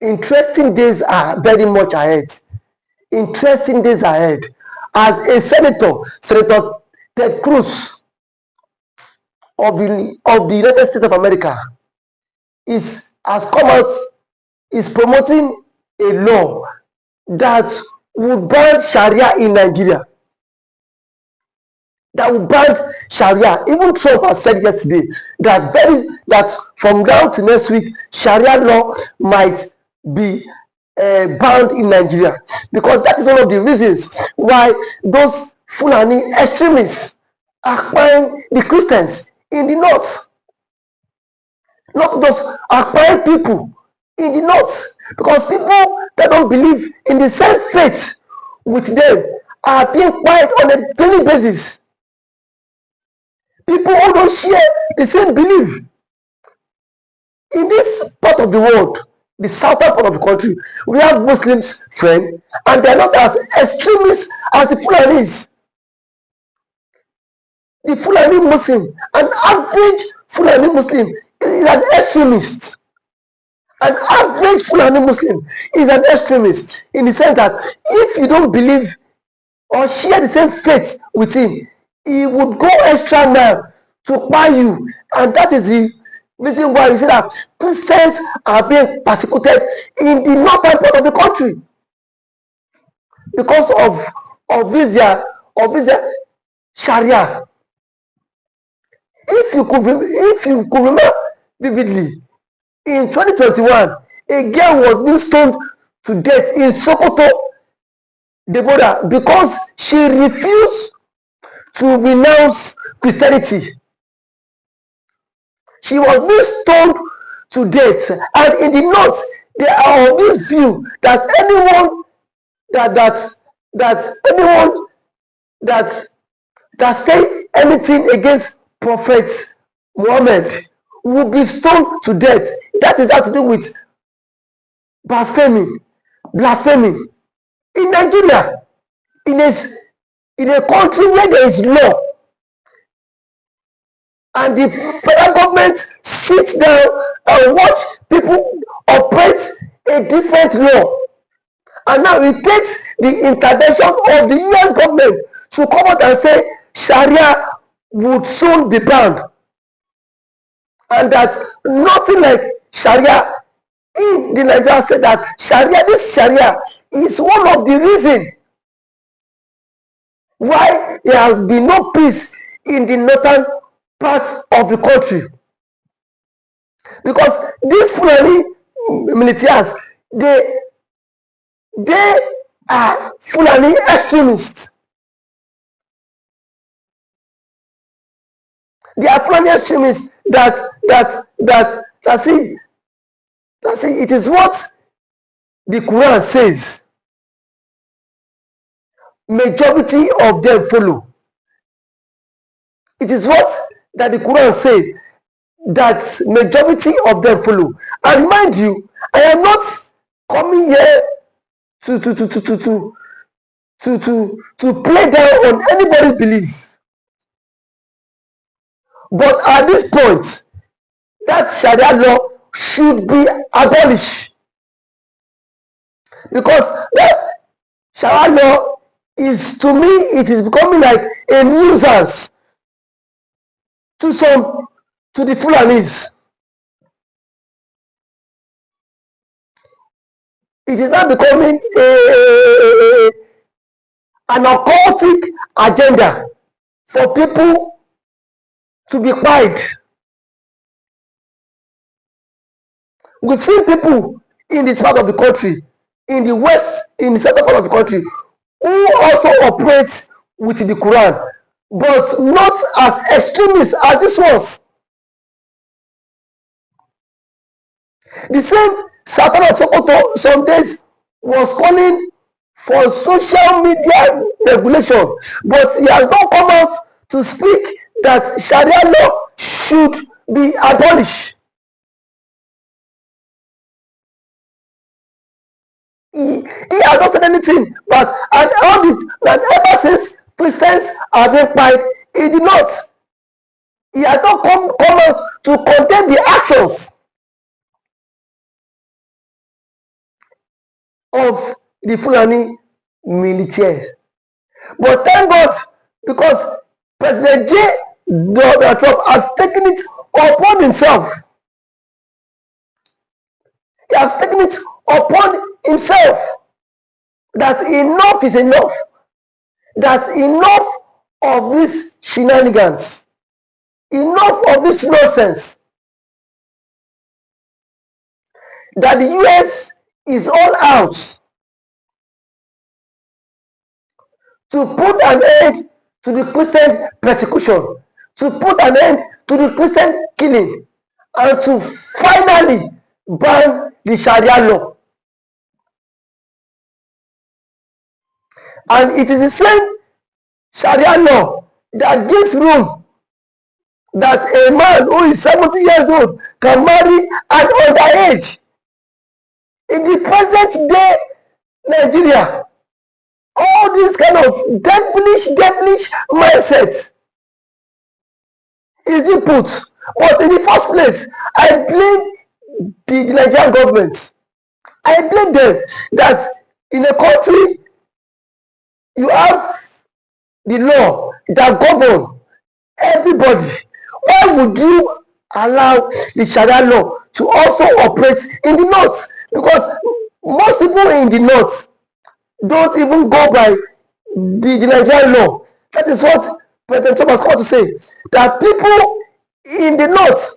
Interesting days are very much ahead. Interesting days ahead. As a Senator Ted Cruz of the United States of America has come out, is promoting a law that would ban Sharia in Nigeria. That would ban Sharia. Even Trump has said yesterday that from now to next week, Sharia law might be banned in Nigeria, because that is one of the reasons why those Fulani extremists are buying the Christians in the north. Not those acquired people in the north, because people that don't believe in the same faith with them are being quiet on a daily basis. People who don't share the same belief in this part of the world, the southern part of the country, we have Muslims, friend, and they are not as extremists as the Fulanis. The Fulani Muslim, an average Fulani Muslim is an extremist. An average Fulani Muslim is an extremist in the sense that if you don't believe or share the same faith with him, he would go extra mile to buy you. And that is the reason why you see that Christians are being persecuted in the northern part of the country because of this Sharia. If you could remember vividly, in 2021, a girl was being stoned to death in Sokoto, Deborah, because she refused to renounce Christianity. She was being stoned to death, and in the north, there are of this view that anyone that say anything against Prophet Muhammad will be stoned to death. That is how to do with blasphemy in Nigeria, in a country where there is law, and the federal government sits down and watch people operate a different law, and now it takes the intervention of the US government to come out and say Sharia would soon be banned, and that nothing like Sharia in the Nigeria state, that this Sharia is one of the reasons why there has been no peace in the northern part of the country, because these Fulani militias, they are Fulani extremists. They are Fulani extremists that see, it is what the Quran says. Majority of them follow. It is what that the Quran says, that majority of them follow. And mind you, I am not coming here to play down on anybody's belief. But at this point, that Sharia law should be abolished, because that Sharia law is, to me, it is becoming like a nuisance to the Fulanis. It is now becoming an occultic agenda for people to be quiet. We've seen people in this part of the country, in the west, in the central part of the country, who also operate with the Quran, but not as extremists as this ones. The same Sultan of Sokoto some days was calling for social media regulation, but he has not come out to speak that Sharia law should be abolished. He has not said anything, but and ever since Christians have been quiet, he did not. He has not come out to condemn the actions. of the Fulani militias. But thank God, because President Donald Trump has taken it upon himself. He has taken it upon himself that enough is enough. That enough of these shenanigans. Enough of this nonsense. That the US is all out to put an end to the Christian persecution, to put an end to the Christian killing, and to finally ban the Sharia law. And it is the same Sharia law that gives room that a man who is 70 years old can marry an underage. In the present day Nigeria, all this kind of devilish mindset is being put. But in the first place, I blame the Nigerian government. I blame them that in a country you have the law that governs everybody. Why would you allow the Sharia law to also operate in the north? Because most people in the north don't even go by the Nigerian law. That is what President Trump has come to say. That people in the north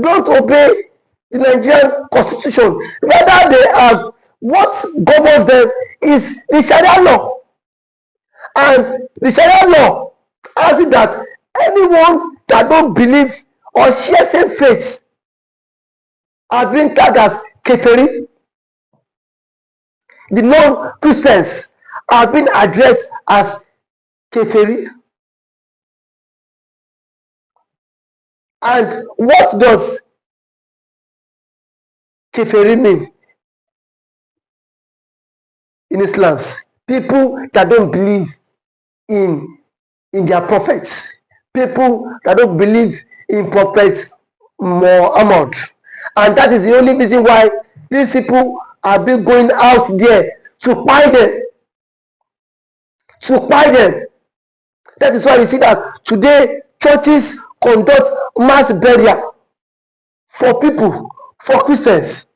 don't obey the Nigerian constitution. Rather, they are what governs them is the Sharia law. And the Sharia law has it that anyone that don't believe or share same faith are being tagged as keferi. The non-Christians are being addressed as keferi. And what does keferi mean in Islam? People that don't believe in their prophets. People that don't believe in Prophet Muhammad. And that is the only reason why these people are being going out there to buy them. To buy them. That is why you see that today churches conduct mass burial for people, for Christians.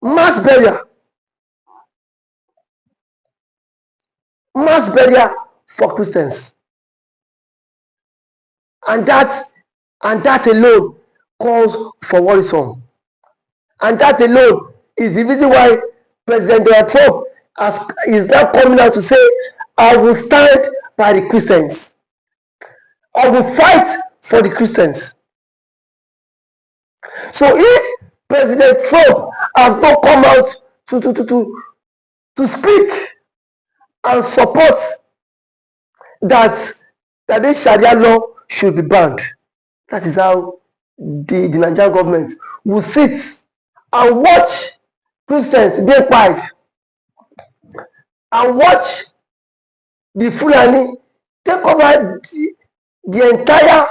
Mass burial. Mass burial for Christians. And that alone calls for worrisome. And that alone is the reason why President Donald Trump is now coming out to say, I will stand by the Christians. I will fight for the Christians. So if President Trump has not come out to speak and support that this Sharia law should be banned, that is how the Nigerian government will sit and watch Christians being quiet and watch the Fulani take over the entire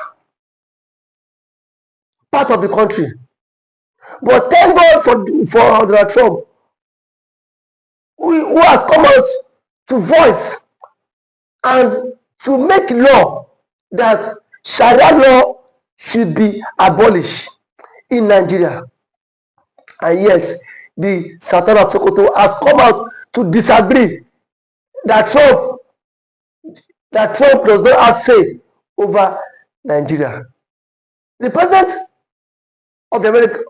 part of the country. But thank God for Donald Trump, who has come out to voice and to make law that Sharia law should be abolished in Nigeria. And yet, the Sultan of Sokoto has come out to disagree that Trump does not have say over Nigeria. The president of America,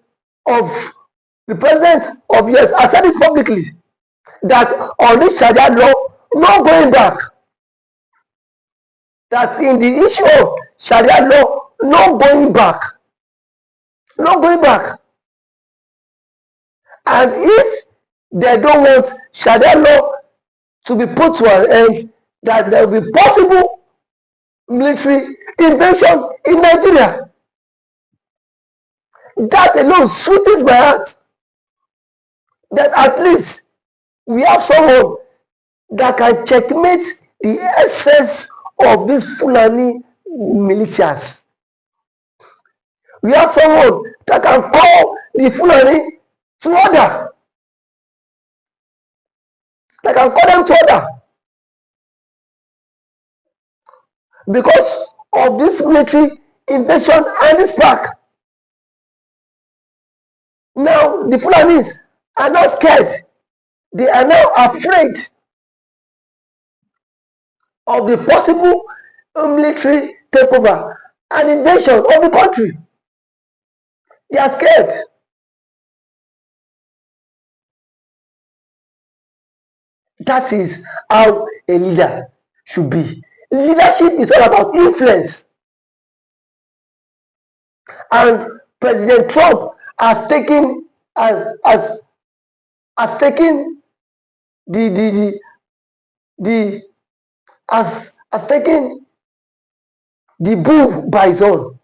the president of US has said it publicly that on this Sharia law, no going back. That in the issue of Sharia law, no going back. No going back. And if they don't want Sharia law to be put to an end, that there will be possible military invasion in Nigeria. That alone soothes my heart. That at least we have someone that can checkmate the essence of these Fulani militias. We have someone that can call the Fulani to order. can call them to order because of this military invasion and this pack. Now the Fulanis are not scared. They are now afraid of the possible military takeover and invasion of the country. They are scared. That is how a leader should be. Leadership is all about influence. And President Trump has taken has taken the has taken the bull by his own.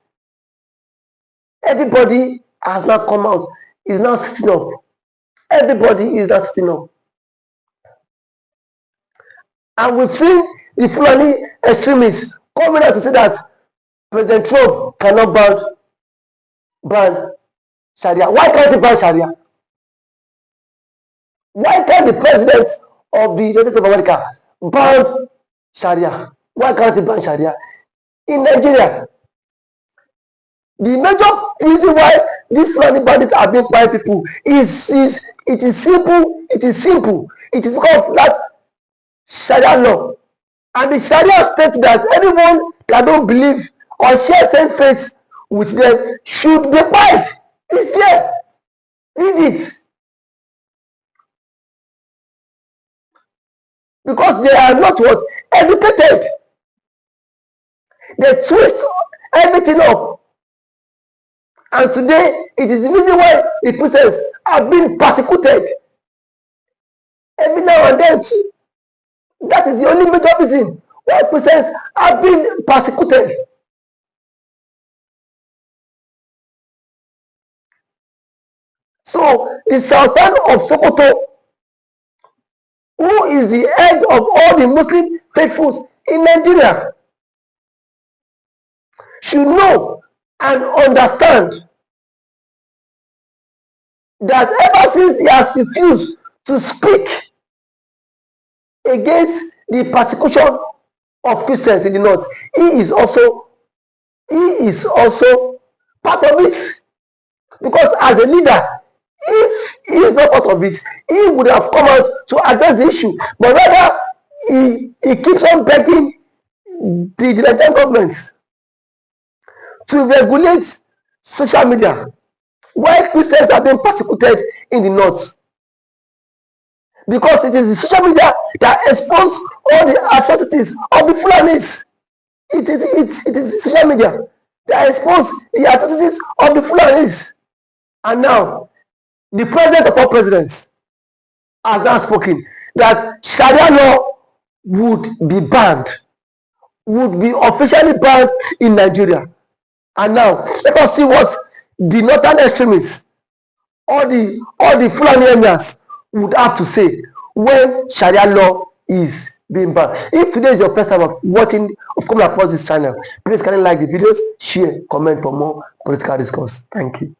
Everybody has not come out, is now sitting up. Everybody is not sitting up. And we've seen the Fulani extremists coming out to say that President Trump cannot ban Sharia. Why can't he ban Sharia? Why can't the president of the United States of America ban Sharia? Why can't he ban Sharia? In Nigeria, the major reason why these Fulani bandits are being white people is it is simple. It is simple. It is because of that Sharia law. And the Sharia states that anyone that don't believe or share same faith with them should be fired. It's there. Read it. Because they are not what? Educated. They twist everything up. And today, it is the reason why the Christians are being persecuted. Every now and then, that is the only major reason why Christians are being persecuted. So, the Sultan of Sokoto, who is the head of all the Muslim faithfuls in Nigeria, should know and understand that ever since he has refused to speak against the persecution of Christians in the north, he is also part of it. Because as a leader, if he is not part of it, he would have come out to address the issue. But rather, he keeps on begging the Nigerian government to regulate social media while Christians are being persecuted in the north. Because it is the social media that exposes all the atrocities of the Fulanis. It is the social media that exposes the atrocities of the Fulanis. And now, the president of all presidents has now spoken that Sharia law would be banned, would be officially banned in Nigeria. And now, let us see what the northern extremists, all the Fulani emirs would have to say when Sharia law is being banned. If today is your first time of coming across this channel, please kindly like the videos, share, comment for more political discourse. Thank you.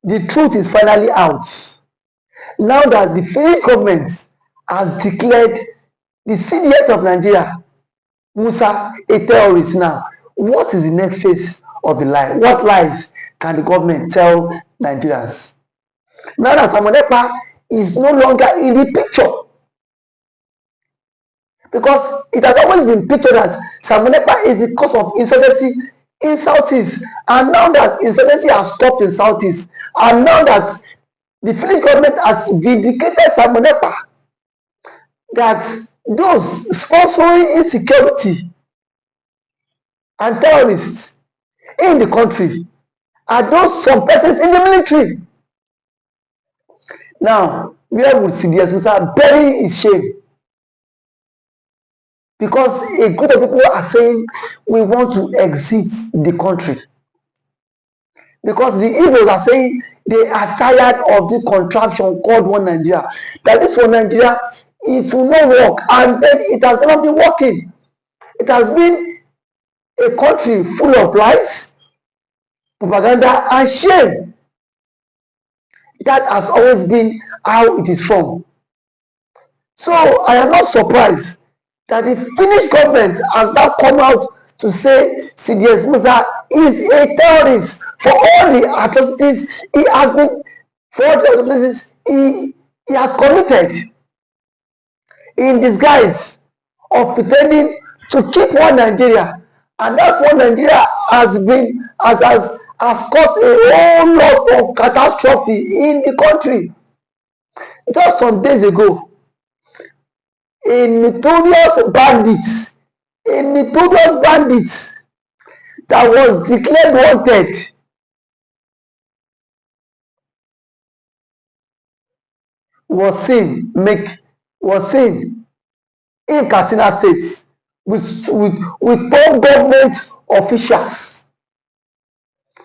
The truth is finally out. Now that the Finnish government has declared the CDS of Nigeria, Musa, a terrorist now, what is the next phase of the lie? What lies can the government tell Nigerians? Now that Samonepa is no longer in the picture, because it has always been pictured that Samonepa is the cause of insurgency in Southeast, and now that insurgency has stopped in Southeast, and now that the Finnish government has vindicated Samonepa, that those sponsoring insecurity and terrorists in the country are those some persons in the military. Now, where would CDS Musa bury his shame? Because a group of people are saying we want to exit the country. Because the Igbos are saying they are tired of the contraption called One Nigeria. That this One Nigeria, it will not work, and then it has not been working. It has been a country full of lies, propaganda, and shame. That has always been how it is formed. So I am not surprised that the Finnish government has now come out to say CDS Musa is a terrorist for all the atrocities he has been, for all the atrocities he has committed in disguise of pretending to keep one Nigeria, and that one Nigeria has caused a whole lot of catastrophe in the country. Just some days ago, a notorious bandit that was declared wanted was seen in Katsina State with top government officials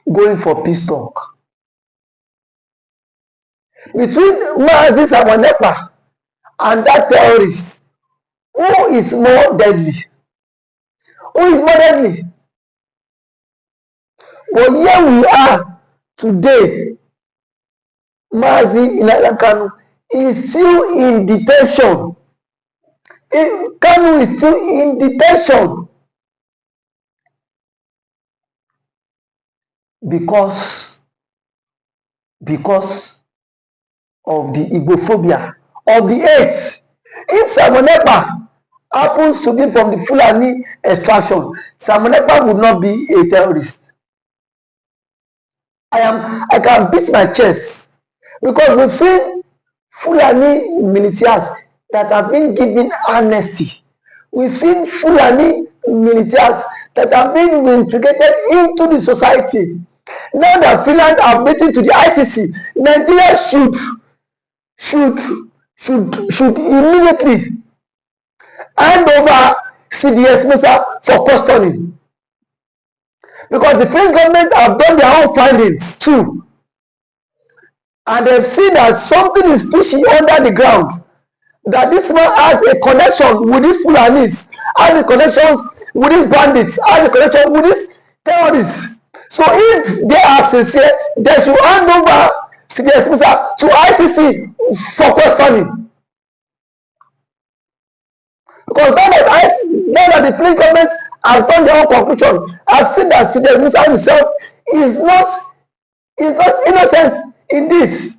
going for peace talk. Between Mazi Samonepa and that terrorist, who is more deadly? But here we are today. Mazi Kanu is still in detention. Kanu is still in detention because of the Igbophobia, of the hate. If Samonepa happens to be from the Fulani extraction, Samonepa would not be a terrorist. I can beat my chest because we've seen Fulani militias that have been given amnesty. We've seen Fulani militias that have been integrated into the society. Now that Finland have written to the ICC, Nigeria should immediately hand over CDS Musa for custody, because the French government have done their own findings too, and they've seen that something is pushing under the ground, that this man has a connection with these Fulanis, has a connection with these bandits, has a connection with these terrorists. So if they are sincere, they should hand over CDS Musa to ICC for questioning. Because now that the French government has done their own conclusion, I've seen that CDS Musa himself is not innocent in this.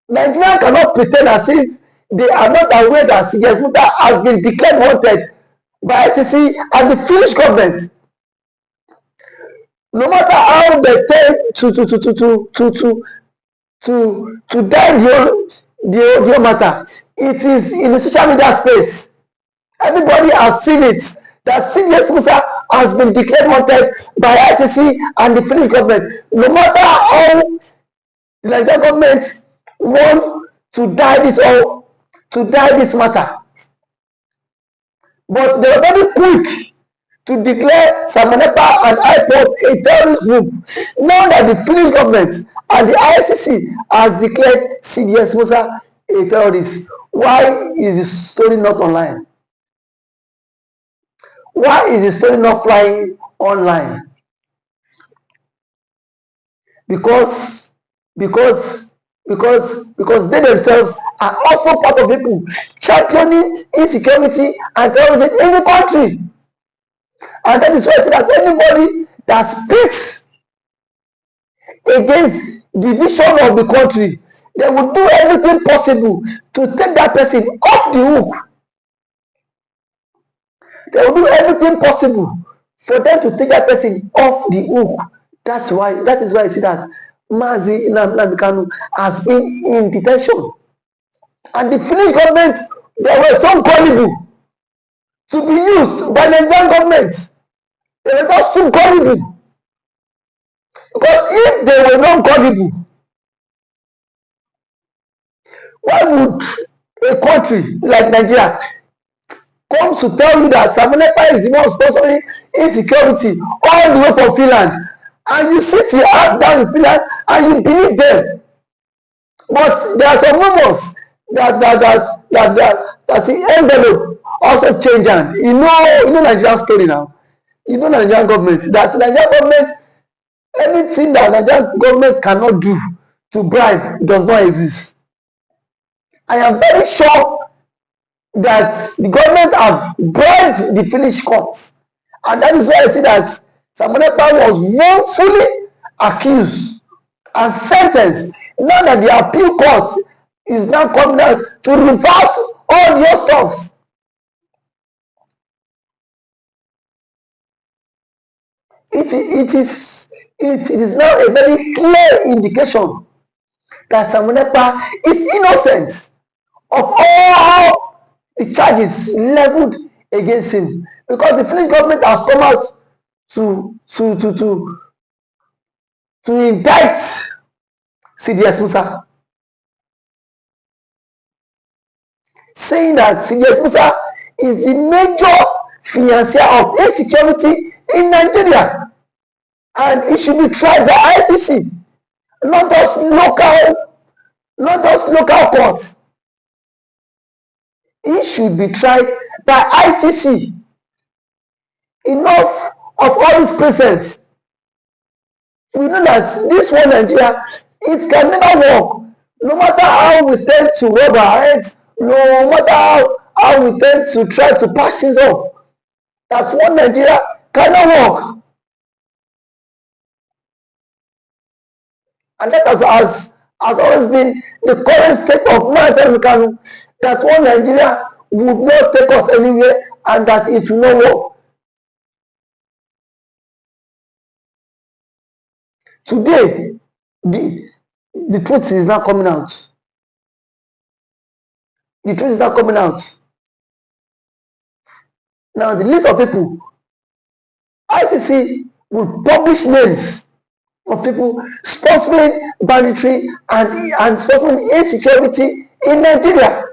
Nigeria cannot pretend as if they are not aware that CDS Musa has been declared wanted by ICC and the Finnish government. No matter how they tend to die the matter, it is in the social media space. Everybody has seen it, that CDS Musa has been declared wanted by ICC and the Finnish government. No matter how the Nigerian government want to die this matter, but they are very quick to declare Samonepa and IPOB a terrorist group. Now that the Finnish government and the ICC has declared CDS Musa a terrorist, why is the story not online? Why is the story not flying online? Because they themselves are also part of people championing insecurity and terrorism in the country. And that is why I say that anybody that speaks against the vision of the country, they will do everything possible to take that person off the hook. They will do everything possible for them to take that person off the hook. That is why I see that Mazi Kanu has been in detention. And the Finnish government, they were so gullible to be used by the Nigerian government. They were just too gullible. Because if they were not gullible, why would a country like Nigeria come to tell you that Samonepa is the one sponsoring insecurity all the way from Finland, and you sit your ass down in Finland and you believe them? But there are some rumors that the envelope also changed hand. You know Nigerian story now. You know Nigerian government, that Nigerian government, anything that Nigerian government cannot do to bribe does not exist. I am very sure that the government have bribed the Finnish court, and that is why I see that Samuel Ekpa was wrongfully accused and sentenced. Now that the appeal court is now coming out to reverse all your stuffs. It is now a very clear indication that Samuel Ekpa is innocent of all the charges leveled against him, because the Finnish government has come out to indict CDS Musa, saying that CDS Musa is the major financier of insecurity in Nigeria, and it should be tried by ICC, not just local courts. It should be tried by ICC. Enough of all these presents. We know that this one Nigeria, it can never work. No matter how we tend to rub our heads, no matter how we tend to try to patch things up, that one Nigeria cannot work. And that has always been the current state of mind, that one Nigeria would not take us anywhere, and that it will not work. Today, the truth is not coming out. The truth is not coming out. Now, the list of people, ICC will publish names of people sponsoring banditry and sponsoring insecurity in Nigeria.